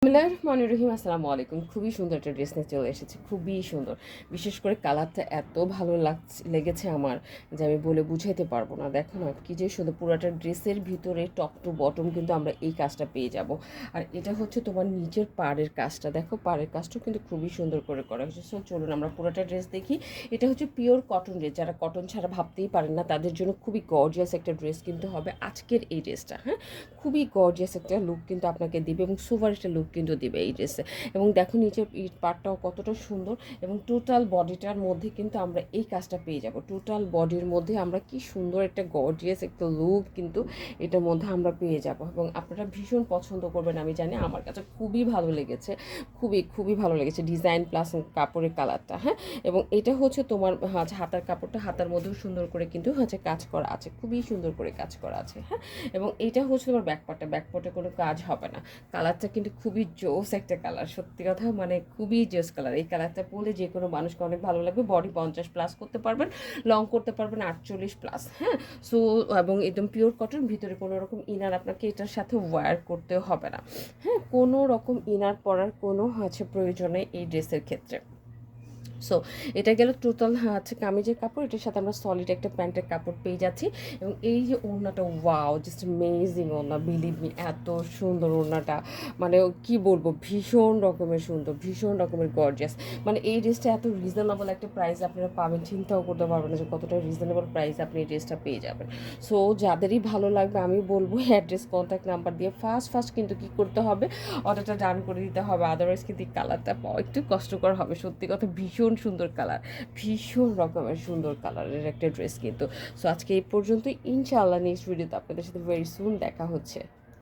বিসমিল্লাহির রহমানির রহিম। আসসালামু আলাইকুম। খুবই সুন্দর একটা ড্রেস নিয়ে চলে এসেছি, খুবই সুন্দর। বিশেষ করে কালারটা এত ভালো লেগেছে আমার, যে আমি বলে বুঝাইতে পারবো না। দেখো না কি যে সুন্দর, পুরাটা ড্রেসের ভিতরে টপ টু বটম কিন্তু আমরা এই কাজটা পেয়ে যাব। আর এটা হচ্ছে তোমার নিচের পাড়ের কাজটা, দেখো পাড়ের কাজটাও কিন্তু খুবই সুন্দর করে করা হয়েছে। সো চলুন আমরা পুরোটা ড্রেস দেখি। এটা হচ্ছে পিওর কটন ড্রেস, যারা কটন ছাড়া ভাবতেই পারেন না তাদের জন্য খুবই গর্জিয়াস একটা ড্রেস কিন্তু হবে আজকের এই ড্রেসটা। হ্যাঁ, খুবই গর্জিয়াস একটা লুক কিন্তু আপনাকে দিবে এবং সুপার একটা লুক কিন্তু দিবে এই ড্রেসে। এবং দেখো নিচের পার্টটাও কতটা সুন্দর, এবং টোটাল বডিটার মধ্যে কিন্তু আমরা এই কাজটা পেয়ে যাব। টোটাল বডির মধ্যে আমরা কি সুন্দর একটা গর্জিয়াস একটা লুক কিন্তু এটার মধ্যে আমরা পেয়ে যাব, এবং আপনারা ভীষণ পছন্দ করবেন আমি জানি। আমার কাছে খুবই ভালো লেগেছে, খুবই খুবই ভালো লেগেছে ডিজাইন প্লাস কাপড়ের কালারটা। হ্যাঁ, এবং এটা হচ্ছে তোমার হাতার কাপড়টা, হাতার মধ্যেও সুন্দর করে কিন্তু হচ্ছে কাজ করা আছে, খুবই সুন্দর করে কাজ করা আছে। হ্যাঁ, এবং এটা হচ্ছে তোমার ব্যাকপার্টে কোনো কাজ হবে না। কালারটা কিন্তু খুবই জোস একটা কালার, সত্যি কথা মানে খুবই জোস কালার। এই কালারটা পরলে যে কোনো মানুষকে অনেক ভালো লাগবে। বডি 50+ করতে পারবেন, লং করতে পারবেন 48+। হ্যাঁ, সো এবং একদম পিওর কটন, ভিতরে কোনো রকম ইনার আপনাকে এটার সাথে ওয়্যার করতে হবে না। হ্যাঁ, কোনো রকম ইনার পরার কোনো হচ্ছে প্রয়োজনে এই ড্রেসের ক্ষেত্রে। সো এটা গেল টোটাল হচ্ছে কামিজের কাপড়। এটার সাথে আমরা সলিড একটা প্যান্টের কাপড় পেয়ে যাচ্ছি। এবং এই যে ওড়নাটা, ওয়াও, জাস্ট অ্যামেজিং ওড়না, বিলিভ মি, এত সুন্দর ওড়নাটা, মানে কি বলবো, ভীষণ রকমের সুন্দর, ভীষণ রকমের গর্জিয়াস। মানে এই ড্রেসটা এত রিজনেবল একটা প্রাইস আপনারা পাবেন, চিন্তাও করতে পারবেন না যে কতটা রিজনেবল প্রাইস আপনি এই ড্রেসটা পেয়ে যাবেন। সো যাদেরই ভালো লাগবে আমি বলবো অ্যাড্রেস কন্ট্যাক্ট নাম্বার দিয়ে ফার্স্ট কিন্তু কী করতে হবে, অর্ডারটা ডান করে দিতে হবে। আদারওয়াইজ কিন্তু এই কালারটা পাওয়া একটু কষ্টকর হবে। সত্যি কথা ভীষণ সুন্দর কালার, ভীষণ রকমের সুন্দর কালারের একটা ড্রেস কিন্তু। সো আজকে এই পর্যন্তই, ইনশাআল্লাহ নেক্সট ভিডিওতে আপনাদের সাথে ভেরি সুন দেখা হচ্ছে।